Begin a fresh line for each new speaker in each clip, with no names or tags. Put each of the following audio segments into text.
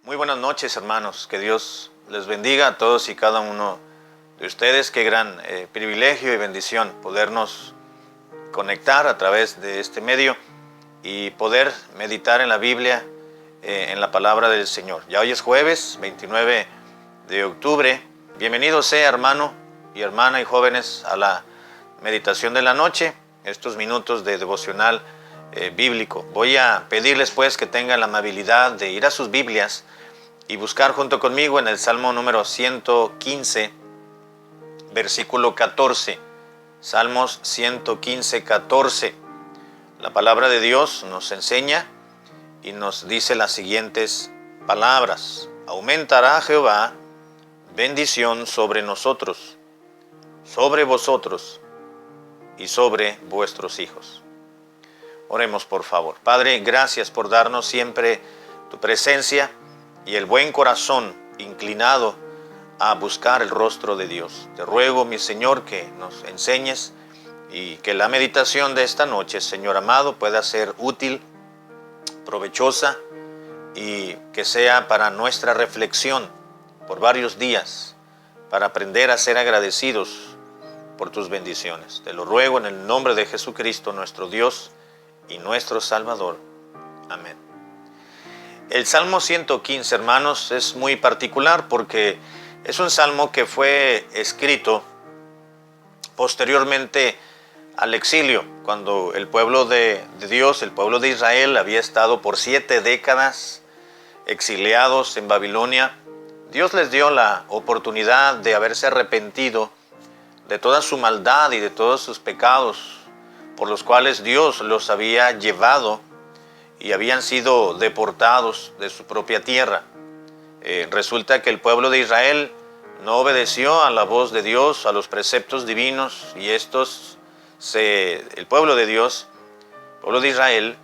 Muy buenas noches, hermanos. Que Dios les bendiga a todos y cada uno de ustedes. Qué gran privilegio y bendición podernos conectar a través de este medio y poder meditar en la Biblia, en la palabra del Señor. Ya hoy es jueves 29 de octubre. Bienvenido sea, hermano y hermana y jóvenes, a la meditación de la noche, estos minutos de devocional bíblico. Voy a pedirles pues que tengan la amabilidad de ir a sus Biblias y buscar junto conmigo en el Salmo número 115, versículo 14. Salmos 115, 14. La palabra de Dios nos enseña y nos dice las siguientes palabras: aumentará Jehová bendición sobre nosotros, sobre vosotros y sobre vuestros hijos. Oremos, por favor. Padre, gracias por darnos siempre tu presencia y el buen corazón inclinado a buscar el rostro de Dios. Te ruego, mi Señor, que nos enseñes y que la meditación de esta noche, Señor amado, pueda ser útil, provechosa y que sea para nuestra reflexión por varios días, para aprender a ser agradecidos por tus bendiciones. Te lo ruego en el nombre de Jesucristo, nuestro Dios y nuestro Salvador. Amén. El Salmo 115, hermanos, es muy particular porque es un salmo que fue escrito posteriormente al exilio, cuando el pueblo de Dios, el pueblo de Israel, había estado por 7 décadas exiliados en Babilonia. Dios les dio la oportunidad de haberse arrepentido de toda su maldad y de todos sus pecados, por los cuales Dios los había llevado y habían sido deportados de su propia tierra. Resulta que el pueblo de Israel no obedeció a la voz de Dios, a los preceptos divinos, y el pueblo de Dios, el pueblo de Israel,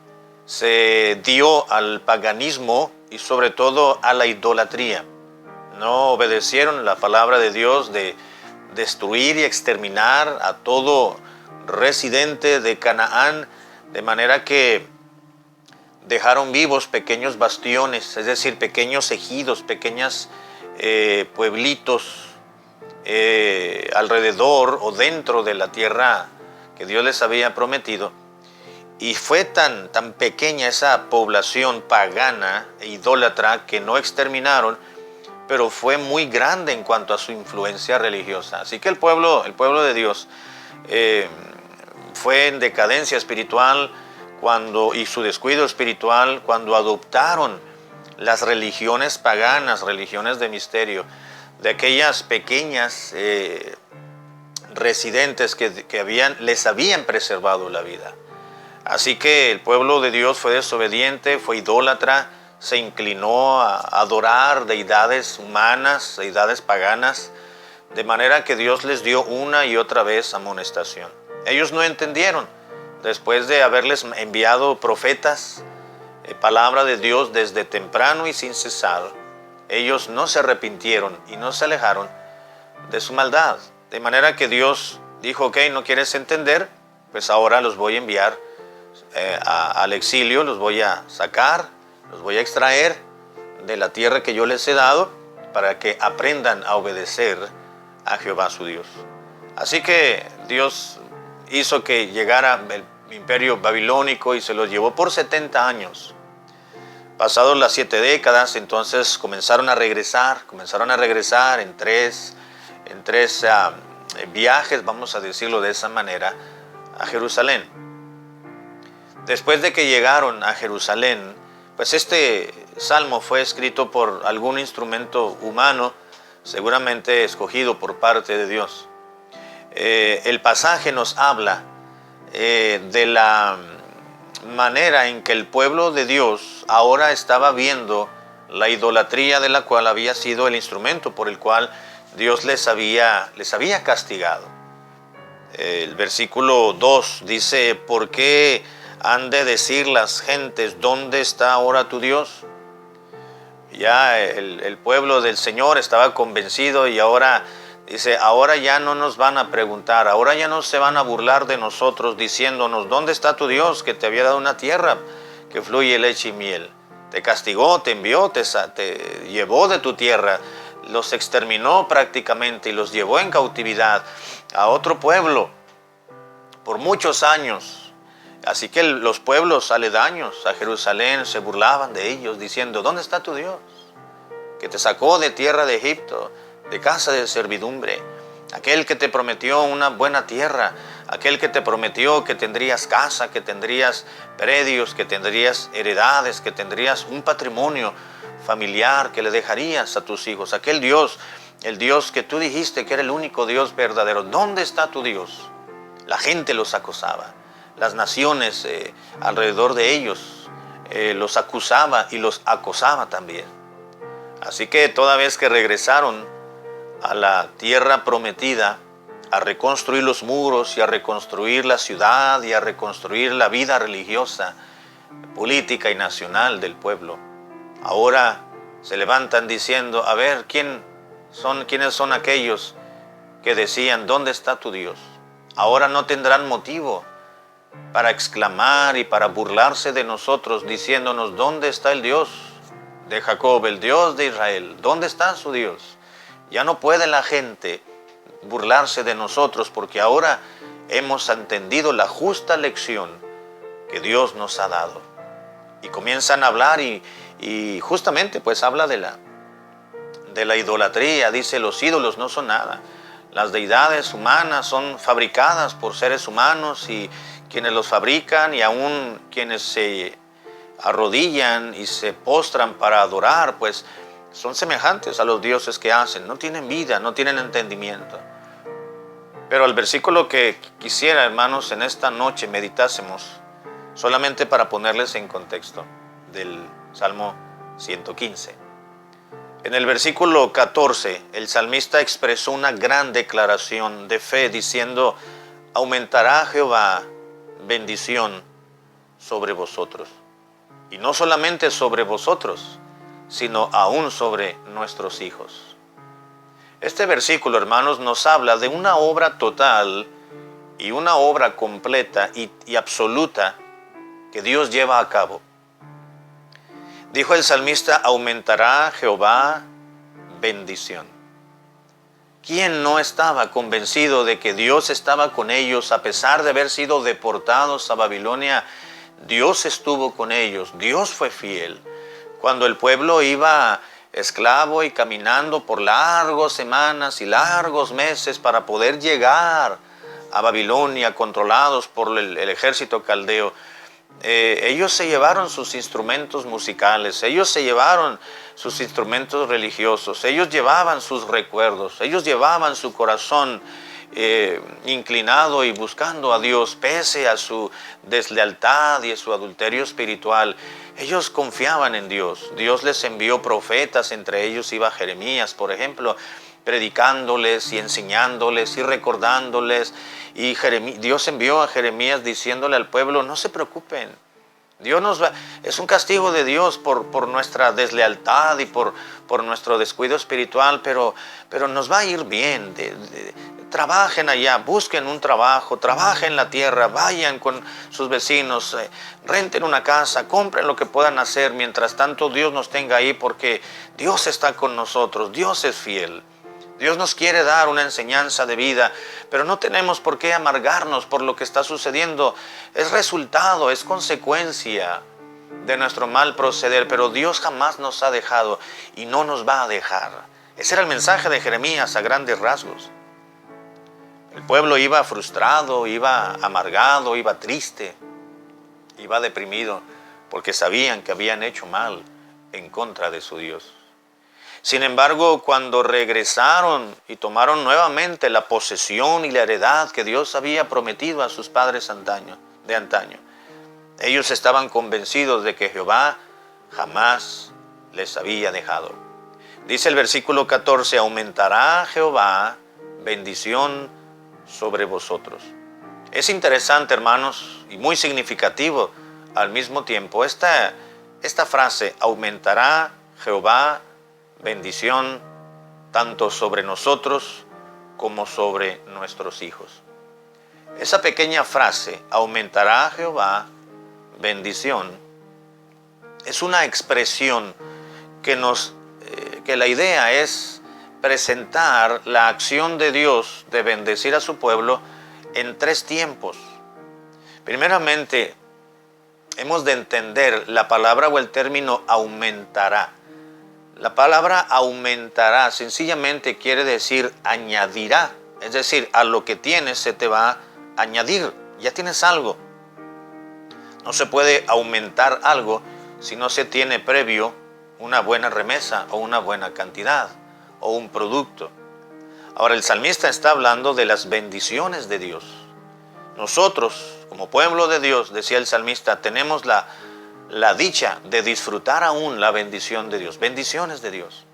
se dio al paganismo y sobre todo a la idolatría. No obedecieron la palabra de Dios de destruir y exterminar a todo residente de Canaán, de manera que dejaron vivos pequeños bastiones, es decir, pequeños ejidos, pequeños pueblitos alrededor o dentro de la tierra que Dios les había prometido. Y fue tan pequeña esa población pagana e idólatra que no exterminaron, pero fue muy grande en cuanto a su influencia religiosa. Así que el pueblo de Dios fue en decadencia espiritual y su descuido espiritual cuando adoptaron las religiones paganas, religiones de misterio, de aquellas pequeñas residentes que les habían preservado la vida. Así que el pueblo de Dios fue desobediente, fue idólatra, se inclinó a adorar deidades humanas, deidades paganas, de manera que Dios les dio una y otra vez amonestación. Ellos no entendieron, después de haberles enviado profetas, palabra de Dios desde temprano y sin cesar. Ellos no se arrepintieron y no se alejaron de su maldad. De manera que Dios dijo: ok, ¿no quieres entender? Pues ahora los voy a enviar al exilio, los voy a sacar, los voy a extraer de la tierra que yo les he dado para que aprendan a obedecer a Jehová su Dios. Así que Dios hizo que llegara el imperio babilónico y se los llevó por 70 años. Pasados las 7 décadas, entonces comenzaron a regresar en tres viajes, vamos a decirlo de esa manera, a Jerusalén. Después de que llegaron a Jerusalén, pues este salmo fue escrito por algún instrumento humano, seguramente escogido por parte de Dios. El pasaje nos habla de la manera en que el pueblo de Dios ahora estaba viendo la idolatría de la cual había sido el instrumento por el cual Dios les había castigado. El versículo 2 dice: ¿por qué han de decir las gentes, ¿dónde está ahora tu Dios? Ya el pueblo del Señor estaba convencido y ahora dice: ahora ya no nos van a preguntar, ahora ya no se van a burlar de nosotros diciéndonos: ¿dónde está tu Dios que te había dado una tierra que fluye leche y miel? te castigó, te envió, te llevó de tu tierra, los exterminó prácticamente y los llevó en cautividad a otro pueblo por muchos años. Así que los pueblos aledaños a Jerusalén se burlaban de ellos diciendo: ¿dónde está tu Dios, que te sacó de tierra de Egipto, de casa de servidumbre? Aquel que te prometió una buena tierra, aquel que te prometió que tendrías casa, que tendrías predios, que tendrías heredades, que tendrías un patrimonio familiar que le dejarías a tus hijos. Aquel Dios, el Dios que tú dijiste que era el único Dios verdadero. ¿Dónde está tu Dios? La gente los acosaba. Las naciones alrededor de ellos los acusaba y los acosaba también. Así que toda vez que regresaron a la tierra prometida, a reconstruir los muros y a reconstruir la ciudad y a reconstruir la vida religiosa, política y nacional del pueblo, ahora se levantan diciendo: a ver, ¿quiénes son aquellos que decían: ¿dónde está tu Dios? Ahora no tendrán motivo para exclamar y para burlarse de nosotros, diciéndonos: ¿dónde está el Dios de Jacob, el Dios de Israel? ¿Dónde está su Dios? Ya no puede la gente burlarse de nosotros, porque ahora hemos entendido la justa lección que Dios nos ha dado. Y comienzan a hablar y justamente pues habla de la idolatría. Dice: los ídolos no son nada. Las deidades humanas son fabricadas por seres humanos, y quienes los fabrican y aún quienes se arrodillan y se postran para adorar, pues son semejantes a los dioses que hacen. No tienen vida, no tienen entendimiento. Pero el versículo que quisiera, hermanos, en esta noche meditásemos, solamente para ponerles en contexto, del Salmo 115. En el versículo 14, el salmista expresó una gran declaración de fe diciendo: aumentará Jehová bendición sobre vosotros. Y no solamente sobre vosotros, sino aún sobre nuestros hijos. Este versículo, hermanos, nos habla de una obra total y una obra completa y absoluta que Dios lleva a cabo. Dijo el salmista: aumentará Jehová bendición. ¿Quién no estaba convencido de que Dios estaba con ellos a pesar de haber sido deportados a Babilonia? Dios estuvo con ellos, Dios fue fiel. Cuando el pueblo iba esclavo y caminando por largas semanas y largos meses para poder llegar a Babilonia, controlados por el ejército caldeo, ellos se llevaron sus instrumentos musicales, ellos se llevaron sus instrumentos religiosos, ellos llevaban sus recuerdos, ellos llevaban su corazón inclinado y buscando a Dios pese a su deslealtad y a su adulterio espiritual. Ellos confiaban en Dios. Dios les envió profetas, entre ellos iba Jeremías, por ejemplo, predicándoles y enseñándoles y recordándoles. Y Dios envió a Jeremías diciéndole al pueblo: no se preocupen, es un castigo de Dios por nuestra deslealtad y por nuestro descuido espiritual, pero nos va a ir bien. Trabajen allá, busquen un trabajo, trabajen la tierra, vayan con sus vecinos, renten una casa, compren lo que puedan hacer. Mientras tanto, Dios nos tenga ahí, porque Dios está con nosotros, Dios es fiel. Dios nos quiere dar una enseñanza de vida, pero no tenemos por qué amargarnos por lo que está sucediendo. Es resultado, es consecuencia de nuestro mal proceder, pero Dios jamás nos ha dejado y no nos va a dejar. Ese era el mensaje de Jeremías a grandes rasgos. El pueblo iba frustrado, iba amargado, iba triste, iba deprimido, porque sabían que habían hecho mal en contra de su Dios. Sin embargo, cuando regresaron y tomaron nuevamente la posesión y la heredad que Dios había prometido a sus padres de antaño, ellos estaban convencidos de que Jehová jamás les había dejado. Dice el versículo 14: aumentará Jehová bendición sobre vosotros. Es interesante, hermanos, y muy significativo al mismo tiempo esta frase: aumentará Jehová bendición tanto sobre nosotros como sobre nuestros hijos. Esa pequeña frase, aumentará Jehová bendición, Es una expresión que la idea es presentar la acción de Dios de bendecir a su pueblo en 3 tiempos. Primeramente, hemos de entender la palabra o el término aumentará. La palabra aumentará sencillamente quiere decir añadirá. Es decir, a lo que tienes se te va a añadir. Ya tienes algo. No se puede aumentar algo si no se tiene previo una buena remesa o una buena cantidad o un producto. Ahora el salmista está hablando de las bendiciones de Dios. Nosotros, como pueblo de Dios, decía el salmista, tenemos la dicha de disfrutar aún la bendición de Dios, bendiciones de Dios.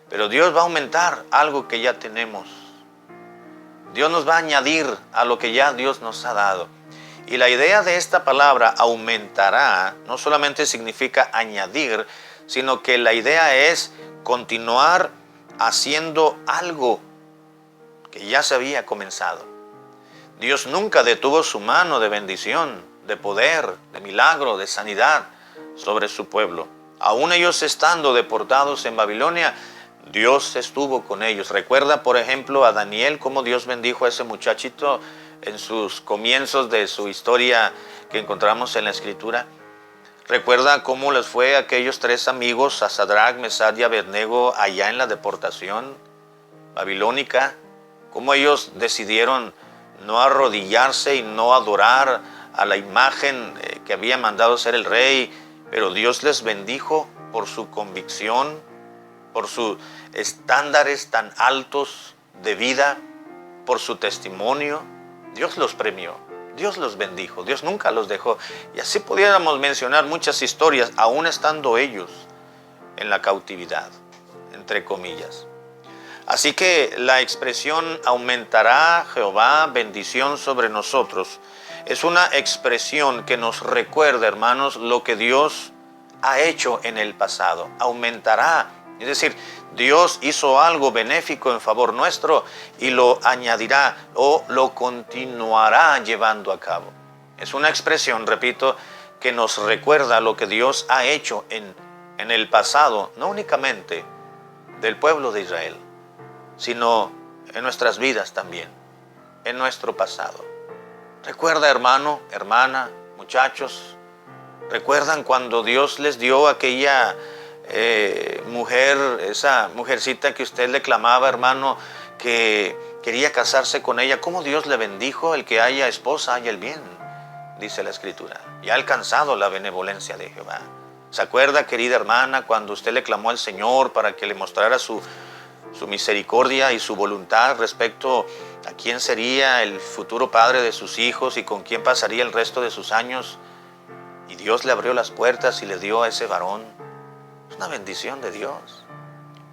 Pero Dios va a aumentar algo que ya tenemos. Dios nos va a añadir a lo que ya Dios nos ha dado. Y la idea de esta palabra aumentará no solamente significa añadir, sino que la idea es continuar haciendo algo que ya se había comenzado. Dios nunca detuvo su mano de bendición, de poder, de milagro, de sanidad sobre su pueblo. Aún ellos estando deportados en Babilonia, Dios estuvo con ellos. Recuerda, por ejemplo, a Daniel, cómo Dios bendijo a ese muchachito en sus comienzos de su historia que encontramos en la Escritura. Recuerda cómo les fue a aquellos 3 amigos, a Sadrach, Mesach y Abednego, allá en la deportación babilónica, cómo ellos decidieron no arrodillarse y no adorar a la imagen que había mandado ser el rey, pero Dios les bendijo por su convicción, por sus estándares tan altos de vida, por su testimonio. Dios los premió, Dios los bendijo, Dios nunca los dejó. Y así pudiéramos mencionar muchas historias, aún estando ellos en la cautividad, entre comillas. Así que la expresión aumentará Jehová bendición sobre nosotros es una expresión que nos recuerda, hermanos, lo que Dios ha hecho en el pasado. Aumentará, es decir, Dios hizo algo benéfico en favor nuestro y lo añadirá o lo continuará llevando a cabo. Es una expresión, repito, que nos recuerda lo que Dios ha hecho en el pasado, no únicamente del pueblo de Israel, sino en nuestras vidas también, en nuestro pasado. Recuerda, hermano, hermana, muchachos, ¿recuerdan cuando Dios les dio aquella mujer, esa mujercita que usted le clamaba, hermano, que quería casarse con ella? ¿Cómo Dios le bendijo? El que haya esposa, haya el bien, dice la Escritura. Y ha alcanzado la benevolencia de Jehová. ¿Se acuerda, querida hermana, cuando usted le clamó al Señor para que le mostrara su misericordia y su voluntad respecto a quién sería el futuro padre de sus hijos y con quién pasaría el resto de sus años? Y Dios le abrió las puertas y le dio a ese varón. Es una bendición de Dios.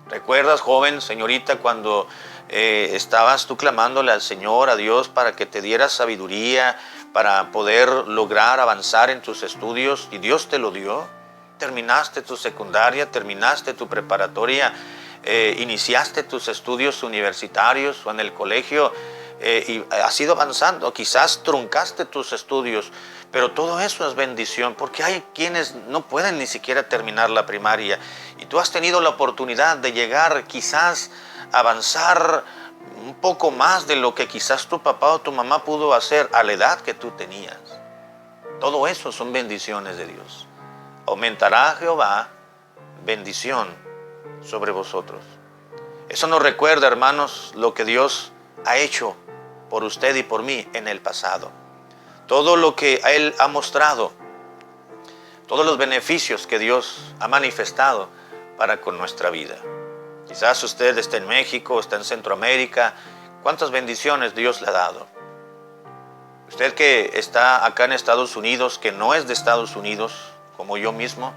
¿Recuerdas, joven, señorita, cuando estabas tú clamándole al Señor, a Dios, para que te diera sabiduría, para poder lograr avanzar en tus estudios? Y Dios te lo dio. Terminaste tu secundaria, terminaste tu preparatoria, iniciaste tus estudios universitarios o en el colegio y has ido avanzando. Quizás truncaste tus estudios, pero todo eso es bendición, porque hay quienes no pueden ni siquiera terminar la primaria y tú has tenido la oportunidad de llegar, quizás avanzar un poco más de lo que quizás tu papá o tu mamá pudo hacer a la edad que tú tenías. Todo eso son bendiciones de Dios. Aumentará Jehová bendición sobre vosotros. Eso nos recuerda, hermanos, lo que Dios ha hecho por usted y por mí en el pasado. Todo lo que Él ha mostrado, todos los beneficios que Dios ha manifestado para con nuestra vida. Quizás usted esté en México, está en Centroamérica. ¿Cuántas bendiciones Dios le ha dado? Usted que está acá en Estados Unidos, que no es de Estados Unidos, como yo mismo,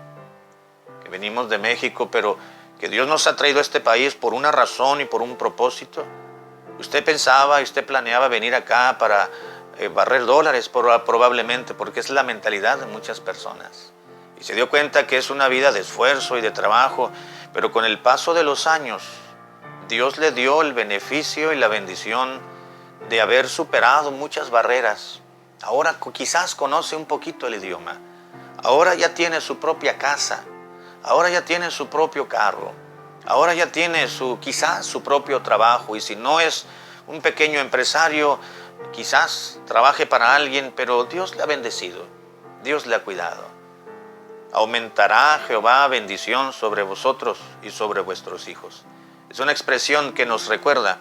que venimos de México, pero que Dios nos ha traído a este país por una razón y por un propósito. Usted pensaba y usted planeaba venir acá para barrer dólares probablemente, porque es la mentalidad de muchas personas. Y se dio cuenta que es una vida de esfuerzo y de trabajo, pero con el paso de los años, Dios le dio el beneficio y la bendición de haber superado muchas barreras. Ahora quizás conoce un poquito el idioma. ahora ya tiene su propia casa, ahora ya tiene su propio carro, ahora ya tiene quizás su propio trabajo, y si no es un pequeño empresario, quizás trabaje para alguien, pero Dios le ha bendecido, Dios le ha cuidado. Aumentará Jehová bendición sobre vosotros y sobre vuestros hijos. Es una expresión que nos recuerda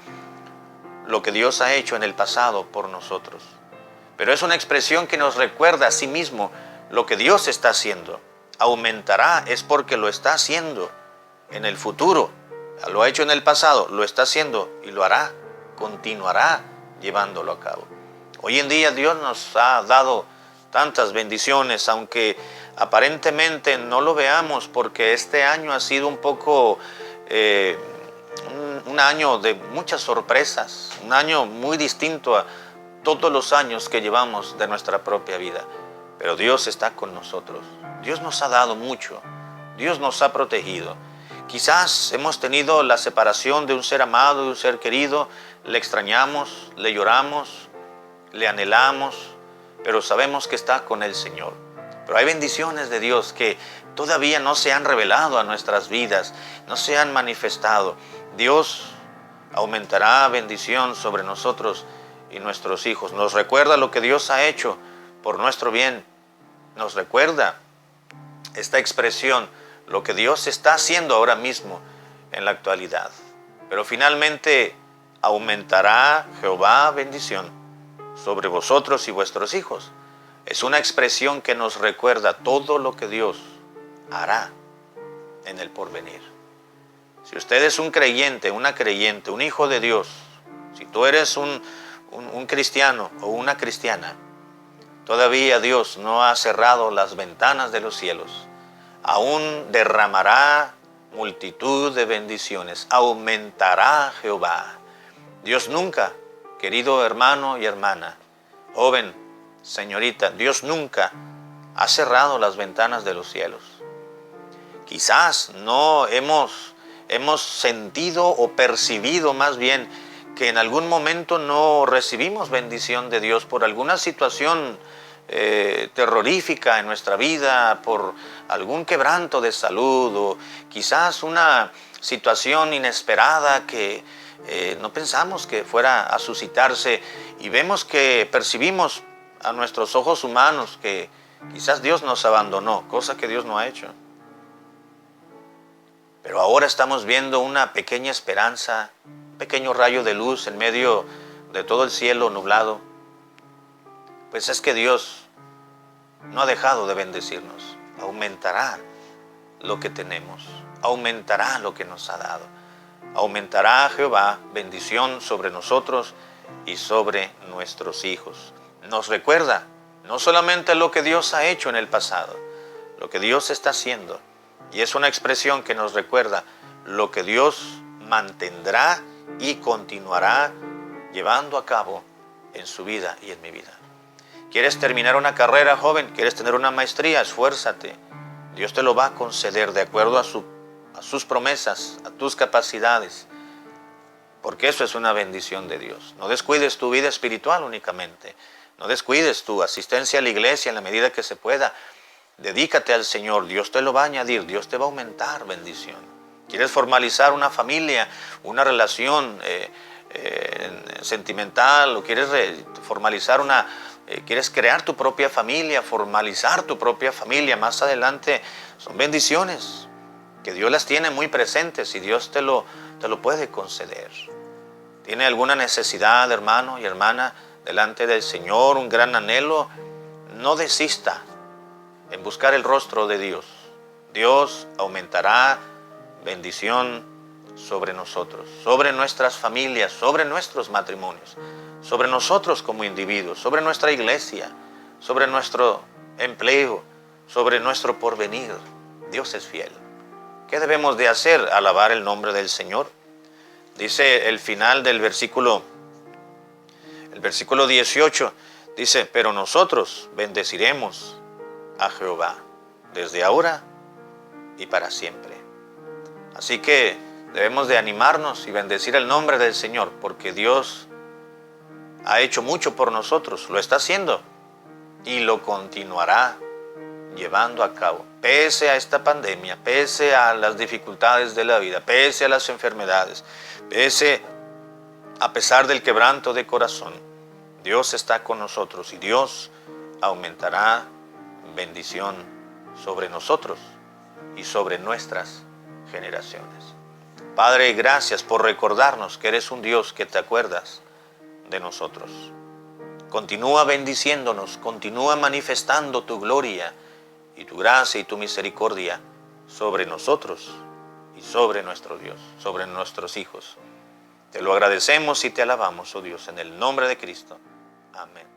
lo que Dios ha hecho en el pasado por nosotros. Pero es una expresión que nos recuerda a sí mismo lo que Dios está haciendo. Aumentará es porque lo está haciendo en el futuro. Lo ha hecho en el pasado, lo está haciendo y lo hará, continuará llevándolo a cabo. Hoy en día Dios nos ha dado tantas bendiciones, aunque aparentemente no lo veamos, porque este año ha sido un poco un año de muchas sorpresas, un año muy distinto a todos los años que llevamos de nuestra propia vida. Pero Dios está con nosotros. Dios nos ha dado mucho. Dios nos ha protegido. Quizás hemos tenido la separación de un ser amado, de un ser querido. Le extrañamos, le lloramos, le anhelamos, pero sabemos que está con el Señor. Pero hay bendiciones de Dios que todavía no se han revelado a nuestras vidas, no se han manifestado. Dios aumentará bendición sobre nosotros y nuestros hijos. Nos recuerda lo que Dios ha hecho por nuestro bien. Nos recuerda esta expresión, lo que Dios está haciendo ahora mismo en la actualidad. Pero finalmente aumentará Jehová bendición sobre vosotros y vuestros hijos. Es una expresión que nos recuerda todo lo que Dios hará en el porvenir. Si usted es un creyente, una creyente, un hijo de Dios, si tú eres un cristiano o una cristiana, todavía Dios no ha cerrado las ventanas de los cielos. Aún derramará multitud de bendiciones. Aumentará Jehová. Dios nunca, querido hermano y hermana, joven, señorita, Dios nunca ha cerrado las ventanas de los cielos. Quizás no hemos sentido o percibido más bien que en algún momento no recibimos bendición de Dios por alguna situación terrorífica en nuestra vida, por algún quebranto de salud o quizás una situación inesperada que no pensamos que fuera a suscitarse, y percibimos a nuestros ojos humanos que quizás Dios nos abandonó, cosa que Dios no ha hecho. Pero ahora estamos viendo una pequeña esperanza, un pequeño rayo de luz en medio de todo el cielo nublado. Pues es que Dios no ha dejado de bendecirnos. Aumentará lo que tenemos, aumentará lo que nos ha dado. Aumentará Jehová bendición sobre nosotros y sobre nuestros hijos. Nos recuerda no solamente lo que Dios ha hecho en el pasado, lo que Dios está haciendo, y es una expresión que nos recuerda lo que Dios mantendrá y continuará llevando a cabo en su vida y en mi vida. ¿Quieres terminar una carrera, joven? ¿Quieres tener una maestría? Esfuérzate. Dios te lo va a conceder de acuerdo a sus promesas, a tus capacidades, porque eso es una bendición de Dios. No descuides tu vida espiritual únicamente, no descuides tu asistencia a la iglesia en la medida que se pueda. Dedícate al Señor, Dios te lo va a añadir, Dios te va a aumentar bendición. ¿Quieres formalizar una familia, una relación sentimental, o quieres formalizar quieres crear tu propia familia, formalizar tu propia familia más adelante? Son bendiciones que Dios las tiene muy presentes y Dios te lo puede conceder. ¿Tiene alguna necesidad, hermano y hermana, delante del Señor, un gran anhelo? No desista en buscar el rostro de Dios. Dios aumentará bendición sobre nosotros, sobre nuestras familias, sobre nuestros matrimonios, sobre nosotros como individuos, sobre nuestra iglesia, sobre nuestro empleo, sobre nuestro porvenir. Dios es fiel. ¿Qué debemos de hacer? Alabar el nombre del Señor. Dice el final del versículo 18, dice, pero nosotros bendeciremos a Jehová desde ahora y para siempre. Así que debemos de animarnos y bendecir el nombre del Señor, porque Dios ha hecho mucho por nosotros, lo está haciendo y lo continuará llevando a cabo, pese a esta pandemia, pese a las dificultades de la vida, pese a las enfermedades, a pesar del quebranto de corazón. Dios está con nosotros y Dios aumentará bendición sobre nosotros y sobre nuestras generaciones. Padre, gracias por recordarnos que eres un Dios que te acuerdas de nosotros. Continúa bendiciéndonos, continúa manifestando tu gloria y tu gracia y tu misericordia sobre nosotros y sobre nuestro Dios, sobre nuestros hijos. Te lo agradecemos y te alabamos, oh Dios, en el nombre de Cristo. Amén.